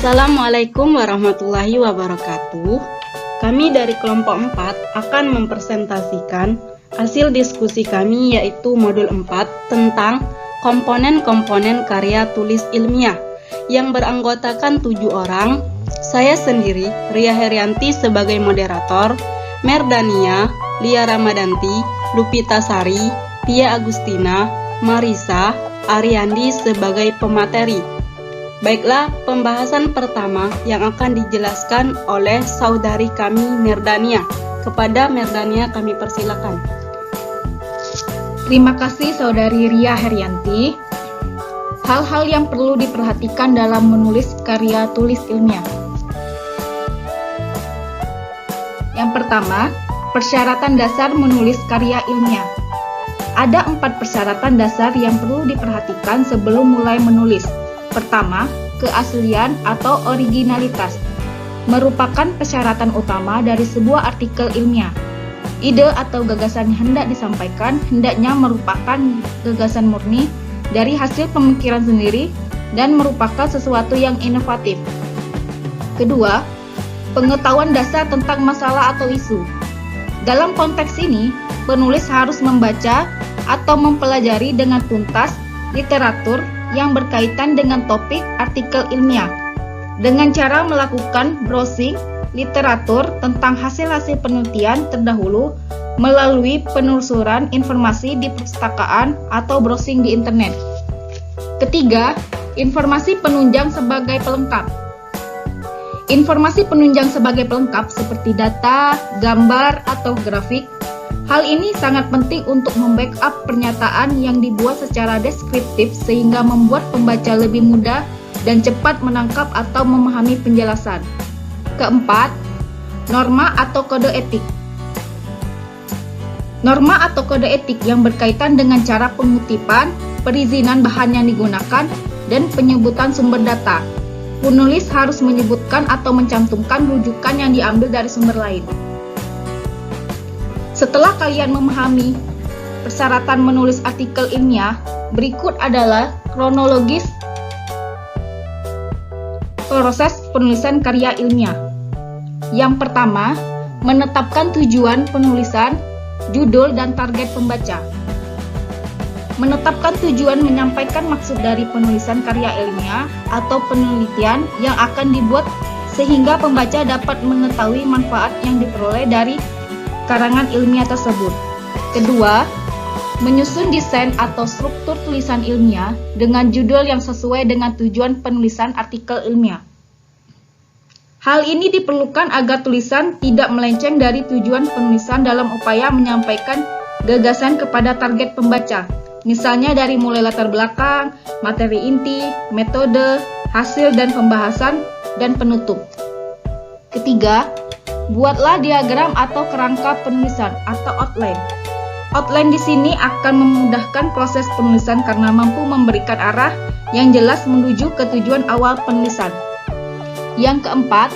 Assalamualaikum warahmatullahi wabarakatuh. Kami dari kelompok 4 akan mempresentasikan hasil diskusi kami, yaitu modul 4 tentang komponen-komponen karya tulis ilmiah yang beranggotakan 7 orang. Saya sendiri, Ria Herianti sebagai moderator, Merdania, Lia Ramadanti, Lupita Sari, Tia Agustina, Marisa, Ariandi sebagai pemateri. Baiklah, pembahasan pertama yang akan dijelaskan oleh saudari kami Merdania. Kepada Merdania kami persilakan. Terima kasih saudari Ria Herianti. Hal-hal yang perlu diperhatikan dalam menulis karya tulis ilmiah. Yang pertama, persyaratan dasar menulis karya ilmiah. Ada 4 persyaratan dasar yang perlu diperhatikan sebelum mulai menulis. Pertama, keaslian atau originalitas merupakan persyaratan utama dari sebuah artikel ilmiah. Ide atau gagasan yang hendak disampaikan hendaknya merupakan gagasan murni dari hasil pemikiran sendiri dan merupakan sesuatu yang inovatif. Kedua, pengetahuan dasar tentang masalah atau isu. Dalam konteks ini, penulis harus membaca atau mempelajari dengan tuntas literatur yang berkaitan dengan topik artikel ilmiah dengan cara melakukan browsing literatur tentang hasil-hasil penelitian terdahulu melalui penelusuran informasi di perpustakaan atau browsing di internet. Ketiga, informasi penunjang sebagai pelengkap. Informasi penunjang sebagai pelengkap seperti data, gambar, atau grafik. Hal ini sangat penting untuk membackup pernyataan yang dibuat secara deskriptif sehingga membuat pembaca lebih mudah dan cepat menangkap atau memahami penjelasan. Keempat, norma atau kode etik. Norma atau kode etik yang berkaitan dengan cara pengutipan, perizinan bahan yang digunakan, dan penyebutan sumber data. Penulis harus menyebutkan atau mencantumkan rujukan yang diambil dari sumber lain. Setelah kalian memahami persyaratan menulis artikel ilmiah, berikut adalah kronologis proses penulisan karya ilmiah. Yang pertama, menetapkan tujuan penulisan, judul, dan target pembaca. Menetapkan tujuan menyampaikan maksud dari penulisan karya ilmiah atau penelitian yang akan dibuat sehingga pembaca dapat mengetahui manfaat yang diperoleh dari karangan ilmiah tersebut. Kedua, menyusun desain atau struktur tulisan ilmiah dengan judul yang sesuai dengan tujuan penulisan artikel ilmiah. Hal ini diperlukan agar tulisan tidak melenceng dari tujuan penulisan dalam upaya menyampaikan gagasan kepada target pembaca. Misalnya dari mulai latar belakang, materi inti, metode, hasil dan pembahasan, dan penutup. Ketiga, buatlah diagram atau kerangka penulisan atau outline. Outline di sini akan memudahkan proses penulisan karena mampu memberikan arah yang jelas menuju ke tujuan awal penulisan. Yang keempat,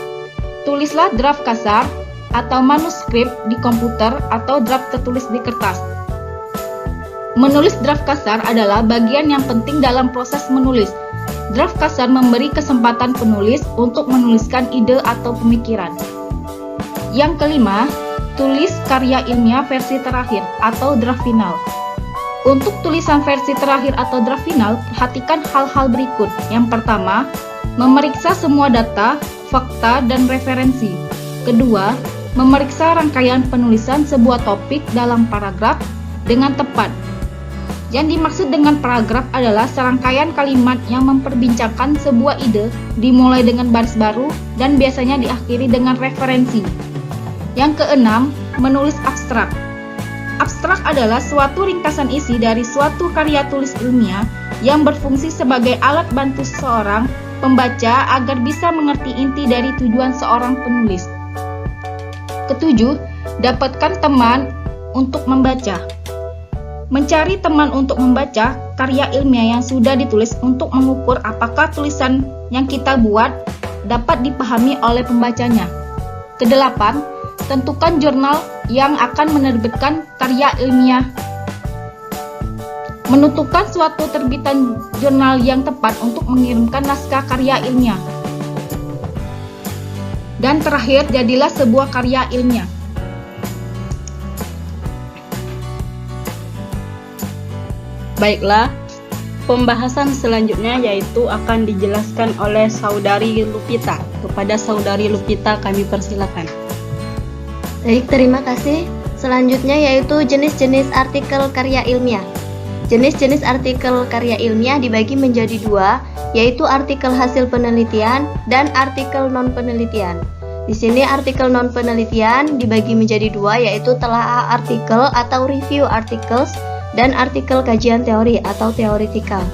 tulislah draft kasar atau manuskrip di komputer atau draft tertulis di kertas. Menulis draft kasar adalah bagian yang penting dalam proses menulis. Draft kasar memberi kesempatan penulis untuk menuliskan ide atau pemikiran. Yang kelima, tulis karya ilmiah versi terakhir atau draft final. Untuk tulisan versi terakhir atau draft final, perhatikan hal-hal berikut. Yang pertama, memeriksa semua data, fakta, dan referensi. Kedua, memeriksa rangkaian penulisan sebuah topik dalam paragraf dengan tepat. Yang dimaksud dengan paragraf adalah serangkaian kalimat yang memperbincangkan sebuah ide, dimulai dengan baris baru dan biasanya diakhiri dengan referensi. Yang keenam, menulis abstrak. Abstrak adalah suatu ringkasan isi dari suatu karya tulis ilmiah yang berfungsi sebagai alat bantu seorang pembaca agar bisa mengerti inti dari tujuan seorang penulis. Ketujuh, dapatkan teman untuk membaca. Mencari teman untuk membaca karya ilmiah yang sudah ditulis untuk mengukur apakah tulisan yang kita buat dapat dipahami oleh pembacanya. Kedelapan, tentukan jurnal yang akan menerbitkan karya ilmiah. Menentukan suatu terbitan jurnal yang tepat untuk mengirimkan naskah karya ilmiah. Dan terakhir, jadilah sebuah karya ilmiah. Baiklah, pembahasan selanjutnya yaitu akan dijelaskan oleh Saudari Lupita. Kepada Saudari Lupita kami persilakan. Baik, terima kasih. Selanjutnya yaitu jenis-jenis artikel karya ilmiah. Jenis-jenis artikel karya ilmiah dibagi menjadi dua, yaitu artikel hasil penelitian dan artikel non-penelitian. Di sini artikel non-penelitian dibagi menjadi dua, yaitu telaah artikel atau review articles dan artikel kajian teori atau theoretical.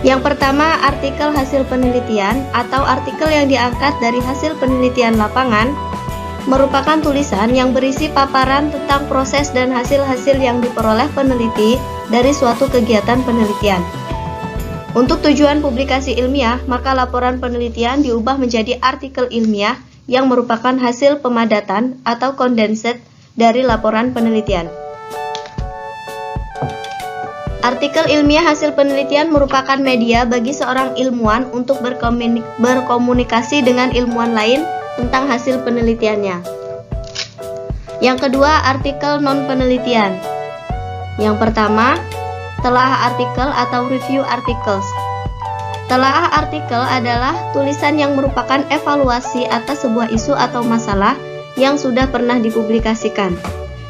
Yang pertama, artikel hasil penelitian atau artikel yang diangkat dari hasil penelitian lapangan merupakan tulisan yang berisi paparan tentang proses dan hasil-hasil yang diperoleh peneliti dari suatu kegiatan penelitian. Untuk tujuan publikasi ilmiah, maka laporan penelitian diubah menjadi artikel ilmiah yang merupakan hasil pemadatan atau condensate dari laporan penelitian. Artikel ilmiah hasil penelitian merupakan media bagi seorang ilmuwan untuk berkomunikasi dengan ilmuwan lain tentang hasil penelitiannya. Yang kedua, artikel non-penelitian. Yang pertama, telaah artikel atau review articles. Telaah artikel adalah tulisan yang merupakan evaluasi atas sebuah isu atau masalah yang sudah pernah dipublikasikan.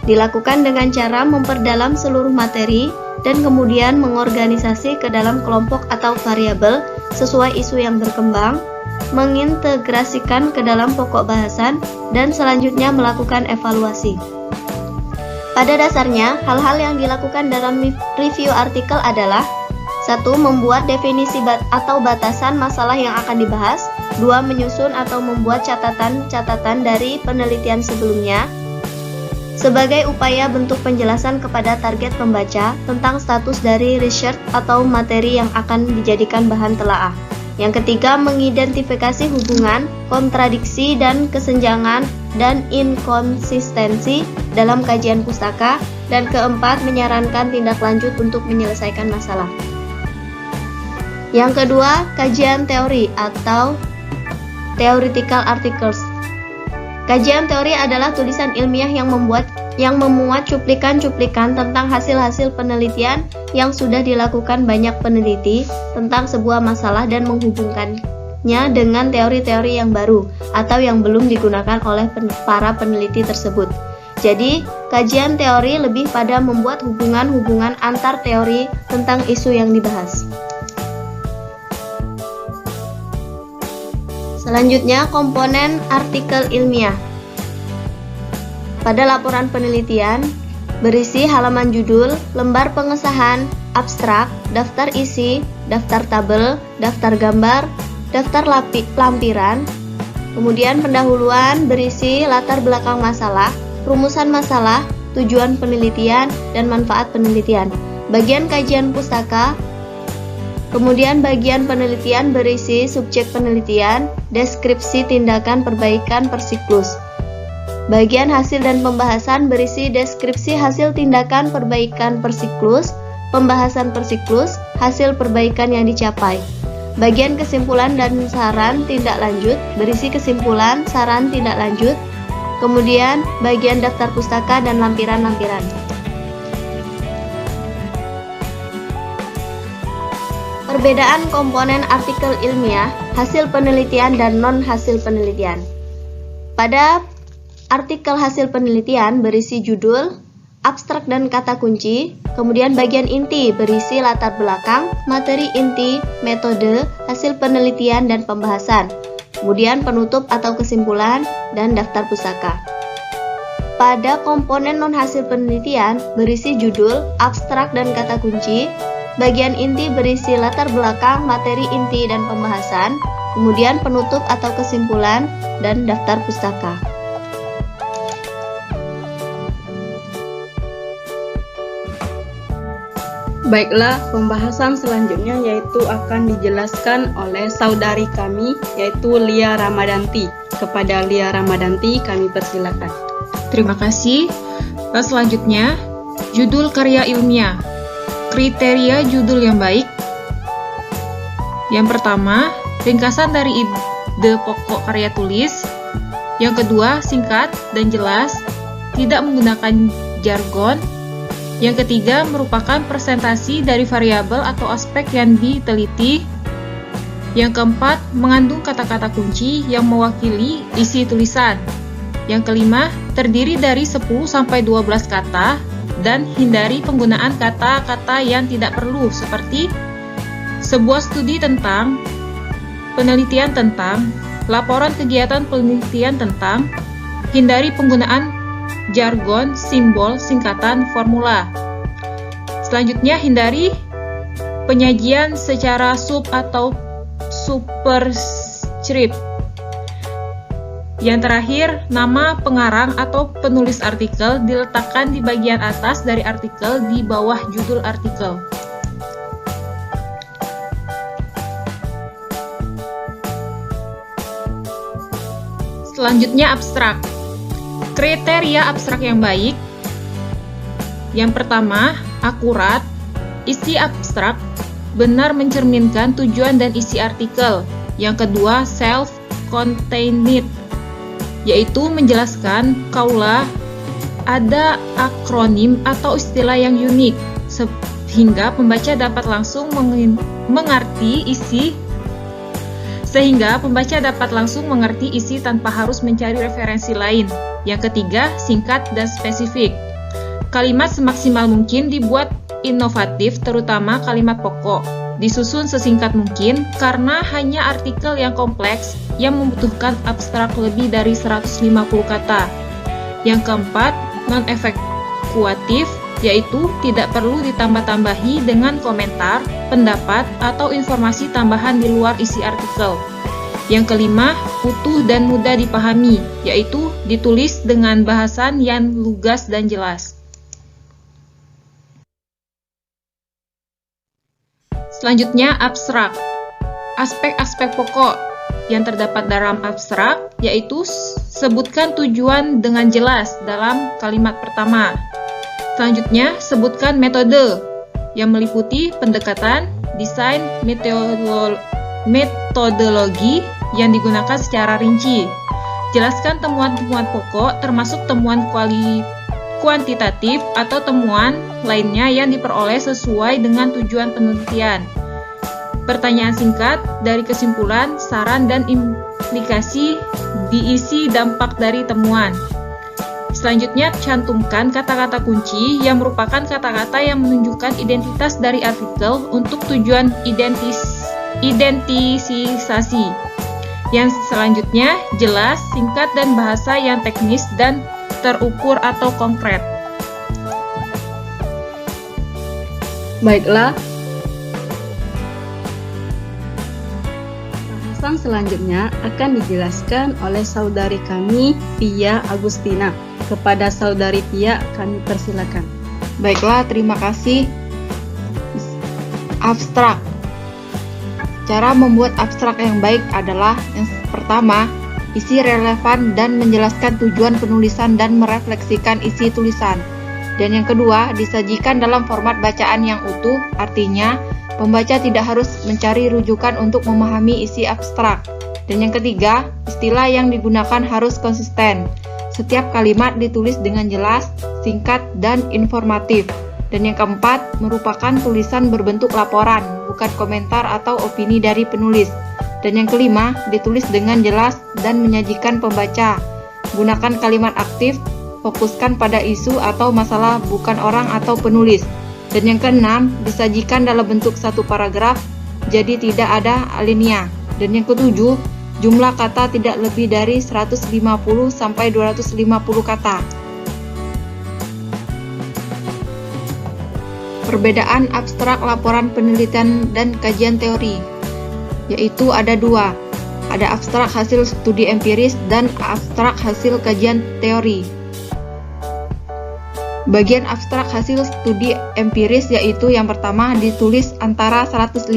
Dilakukan dengan cara memperdalam seluruh materi dan kemudian mengorganisasi ke dalam kelompok atau variabel sesuai isu yang berkembang, mengintegrasikan ke dalam pokok bahasan, dan selanjutnya melakukan evaluasi. Pada dasarnya, hal-hal yang dilakukan dalam review artikel adalah 1. Membuat definisi atau batasan masalah yang akan dibahas. 2. Menyusun atau membuat catatan-catatan dari penelitian sebelumnya sebagai upaya bentuk penjelasan kepada target pembaca tentang status dari research atau materi yang akan dijadikan bahan telaah. Yang ketiga, mengidentifikasi hubungan, kontradiksi, dan kesenjangan dan inkonsistensi dalam kajian pustaka. Dan keempat, menyarankan tindak lanjut untuk menyelesaikan masalah. Yang kedua, kajian teori atau theoretical articles. Kajian teori adalah tulisan ilmiah yang memuat cuplikan-cuplikan tentang hasil-hasil penelitian yang sudah dilakukan banyak peneliti tentang sebuah masalah dan menghubungkannya dengan teori-teori yang baru atau yang belum digunakan oleh para peneliti tersebut. Jadi, kajian teori lebih pada membuat hubungan-hubungan antar teori tentang isu yang dibahas. Selanjutnya, komponen artikel ilmiah. Pada laporan penelitian, berisi halaman judul, lembar pengesahan, abstrak, daftar isi, daftar tabel, daftar gambar, daftar lampiran, kemudian pendahuluan berisi latar belakang masalah, rumusan masalah, tujuan penelitian, dan manfaat penelitian. Bagian kajian pustaka. Kemudian bagian penelitian berisi subjek penelitian, deskripsi tindakan perbaikan per siklus. Bagian hasil dan pembahasan berisi deskripsi hasil tindakan perbaikan per siklus, pembahasan per siklus, hasil perbaikan yang dicapai. Bagian kesimpulan dan saran tindak lanjut berisi kesimpulan, saran tindak lanjut. Kemudian bagian daftar pustaka dan lampiran-lampiran. Perbedaan komponen artikel ilmiah, hasil penelitian dan non-hasil penelitian. Pada artikel hasil penelitian berisi judul, abstrak dan kata kunci, kemudian bagian inti berisi latar belakang, materi inti, metode, hasil penelitian dan pembahasan, kemudian penutup atau kesimpulan, dan daftar pustaka. Pada komponen non-hasil penelitian berisi judul, abstrak dan kata kunci, bagian inti berisi latar belakang, materi inti dan pembahasan, kemudian penutup atau kesimpulan, dan daftar pustaka. Baiklah, pembahasan selanjutnya yaitu akan dijelaskan oleh saudari kami, yaitu Lia Ramadanti. Kepada Lia Ramadanti kami persilakan. Terima kasih. Selanjutnya, judul karya ilmiah. Kriteria judul yang baik. Yang pertama, ringkasan ide pokok karya tulis. Yang kedua, singkat dan jelas, tidak menggunakan jargon. Yang ketiga, merupakan presentasi dari variabel atau aspek yang diteliti. Yang keempat, mengandung kata-kata kunci yang mewakili isi tulisan. Yang kelima, terdiri dari 10-12 kata dan hindari penggunaan kata-kata yang tidak perlu seperti sebuah studi tentang, penelitian tentang, laporan kegiatan penelitian tentang. Hindari penggunaan jargon, simbol, singkatan, formula. Selanjutnya, hindari penyajian secara sub atau superscript. Yang terakhir, nama pengarang atau penulis artikel diletakkan di bagian atas dari artikel di bawah judul artikel. Selanjutnya, abstrak. Kriteria abstrak yang baik. Yang pertama, akurat. Isi abstrak benar mencerminkan tujuan dan isi artikel. Yang kedua, self-contained, yaitu menjelaskan kaula ada akronim atau istilah yang unik sehingga pembaca dapat langsung mengerti isi tanpa harus mencari referensi lain. Yang ketiga, singkat dan spesifik. Kalimat semaksimal mungkin dibuat inovatif, terutama kalimat pokok. Disusun sesingkat mungkin karena hanya artikel yang kompleks yang membutuhkan abstrak lebih dari 150 kata. Yang keempat, non-efekuatif, yaitu tidak perlu ditambah-tambahi dengan komentar, pendapat, atau informasi tambahan di luar isi artikel. Yang kelima, utuh dan mudah dipahami, yaitu ditulis dengan bahasan yang lugas dan jelas. Selanjutnya, abstrak. Aspek-aspek pokok yang terdapat dalam abstrak yaitu sebutkan tujuan dengan jelas dalam kalimat pertama. Selanjutnya, sebutkan metode yang meliputi pendekatan, desain, metodologi yang digunakan secara rinci. Jelaskan temuan-temuan pokok termasuk temuan kuantitatif atau temuan lainnya yang diperoleh sesuai dengan tujuan penelitian. Pertanyaan singkat dari kesimpulan, saran, dan implikasi diisi dampak dari temuan. Selanjutnya, cantumkan kata-kata kunci yang merupakan kata-kata yang menunjukkan identitas dari artikel untuk tujuan identifikasi. Yang selanjutnya, jelas, singkat, dan bahasa yang teknis dan terukur atau konkret. Baiklah, bahasan selanjutnya akan dijelaskan oleh saudari kami, Pia Agustina. Kepada saudari Pia, kami persilakan. Baiklah, terima kasih. Abstrak. Cara membuat abstrak yang baik adalah yang pertama, isi relevan dan menjelaskan tujuan penulisan dan merefleksikan isi tulisan. Dan yang kedua, disajikan dalam format bacaan yang utuh, artinya pembaca tidak harus mencari rujukan untuk memahami isi abstrak. Dan yang ketiga, istilah yang digunakan harus konsisten. Setiap kalimat ditulis dengan jelas, singkat, dan informatif. Dan yang keempat, merupakan tulisan berbentuk laporan, bukan komentar atau opini dari penulis. Dan yang kelima, ditulis dengan jelas dan menyajikan pembaca. Gunakan kalimat aktif, fokuskan pada isu atau masalah bukan orang atau penulis. Dan yang keenam, disajikan dalam bentuk satu paragraf, jadi tidak ada alinea. Dan yang ketujuh, jumlah kata tidak lebih dari 150-250 kata. Perbedaan abstrak laporan penelitian dan kajian teori, yaitu ada dua. Ada abstrak hasil studi empiris dan abstrak hasil kajian teori. Bagian abstrak hasil studi empiris yaitu yang pertama ditulis antara 150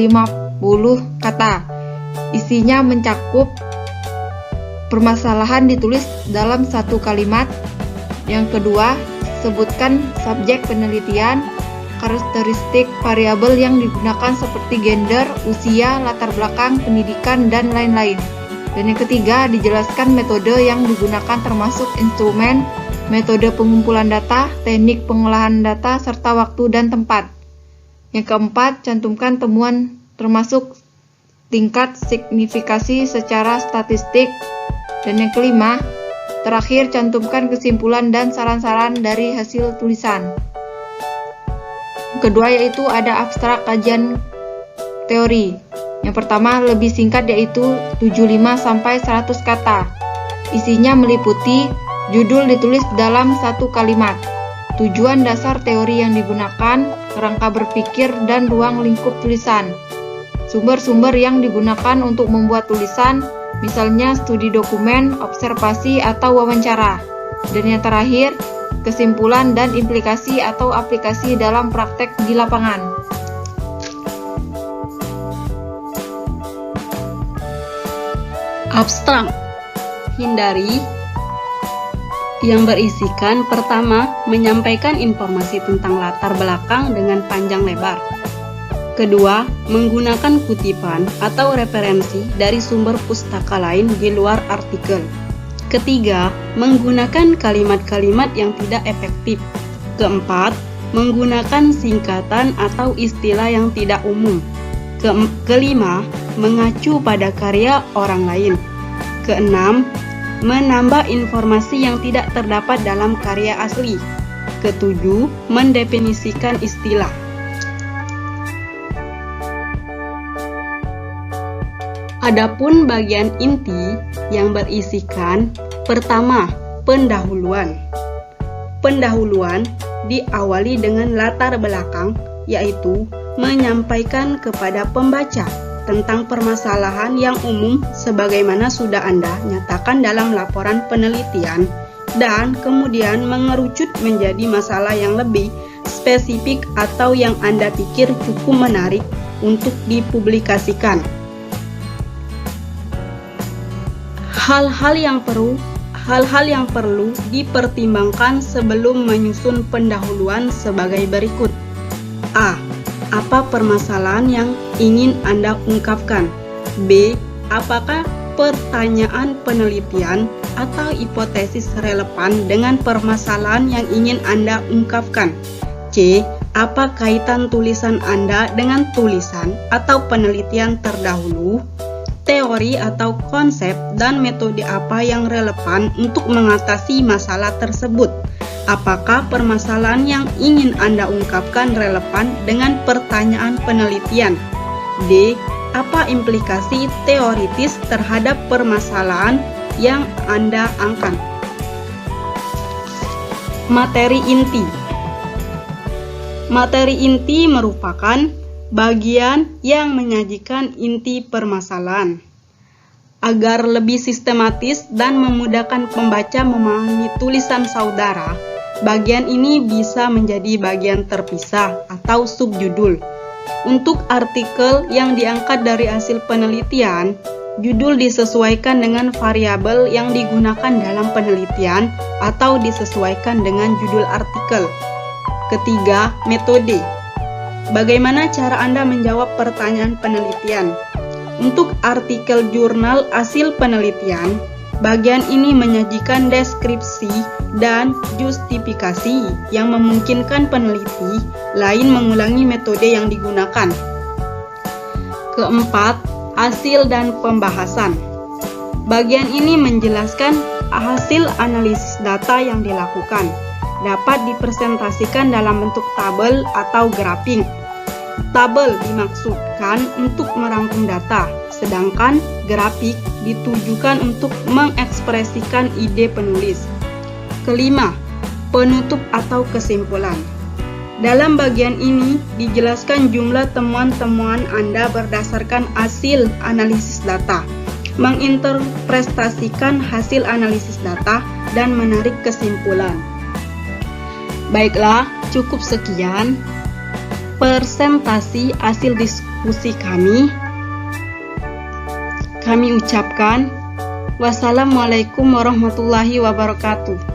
kata. Isinya mencakup permasalahan ditulis dalam satu kalimat. Yang kedua, sebutkan subjek penelitian, karakteristik variabel yang digunakan seperti gender, usia, latar belakang, pendidikan, dan lain-lain. Dan yang ketiga, dijelaskan metode yang digunakan termasuk instrumen, metode pengumpulan data, teknik pengolahan data, serta waktu dan tempat. Yang keempat, cantumkan temuan termasuk tingkat signifikasi secara statistik. Dan yang kelima, terakhir cantumkan kesimpulan dan saran-saran dari hasil tulisan. Kedua yaitu ada abstrak kajian teori. Yang pertama lebih singkat yaitu 75 sampai 100 kata. Isinya meliputi judul ditulis dalam satu kalimat, tujuan dasar teori yang digunakan, kerangka berpikir, dan ruang lingkup tulisan. Sumber-sumber yang digunakan untuk membuat tulisan, misalnya studi dokumen, observasi, atau wawancara. Dan yang terakhir, kesimpulan dan implikasi atau aplikasi dalam praktek di lapangan. Abstrak. Hindari yang berisikan pertama, menyampaikan informasi tentang latar belakang dengan panjang lebar. Kedua, menggunakan kutipan atau referensi dari sumber pustaka lain di luar artikel. Ketiga, menggunakan kalimat-kalimat yang tidak efektif. Keempat, menggunakan singkatan atau istilah yang tidak umum. Kelima, mengacu pada karya orang lain. Keenam, menambah informasi yang tidak terdapat dalam karya asli. Ketujuh, mendefinisikan istilah. Adapun bagian inti yang berisikan pertama, pendahuluan. Pendahuluan diawali dengan latar belakang, yaitu menyampaikan kepada pembaca tentang permasalahan yang umum sebagaimana sudah Anda nyatakan dalam laporan penelitian, dan kemudian mengerucut menjadi masalah yang lebih spesifik atau yang Anda pikir cukup menarik untuk dipublikasikan. Hal-hal yang perlu dipertimbangkan sebelum menyusun pendahuluan sebagai berikut. A. Apa permasalahan yang ingin Anda ungkapkan? B. Apakah pertanyaan penelitian atau hipotesis relevan dengan permasalahan yang ingin Anda ungkapkan? C. Apa kaitan tulisan Anda dengan tulisan atau penelitian terdahulu? Teori atau konsep dan metode apa yang relevan untuk mengatasi masalah tersebut? Apakah permasalahan yang ingin Anda ungkapkan relevan dengan pertanyaan penelitian? D. Apa implikasi teoritis terhadap permasalahan yang Anda angkat? Materi inti. Materi inti merupakan bagian yang menyajikan inti permasalahan. Agar lebih sistematis dan memudahkan pembaca memahami tulisan saudara, bagian ini bisa menjadi bagian terpisah atau subjudul. Untuk artikel yang diangkat dari hasil penelitian, judul disesuaikan dengan variabel yang digunakan dalam penelitian atau disesuaikan dengan judul artikel. Ketiga, metode. Bagaimana cara Anda menjawab pertanyaan penelitian? Untuk artikel jurnal hasil penelitian, bagian ini menyajikan deskripsi dan justifikasi yang memungkinkan peneliti lain mengulangi metode yang digunakan. Keempat, hasil dan pembahasan. Bagian ini menjelaskan hasil analisis data yang dilakukan. Dapat dipresentasikan dalam bentuk tabel atau grafik. Tabel dimaksudkan untuk merangkum data, sedangkan grafik ditujukan untuk mengekspresikan ide penulis. Kelima, penutup atau kesimpulan. Dalam bagian ini dijelaskan jumlah temuan-temuan Anda berdasarkan hasil analisis data, menginterpretasikan hasil analisis data, dan menarik kesimpulan. Baiklah, cukup sekian presentasi hasil diskusi kami. Kami ucapkan wassalamualaikum warahmatullahi wabarakatuh.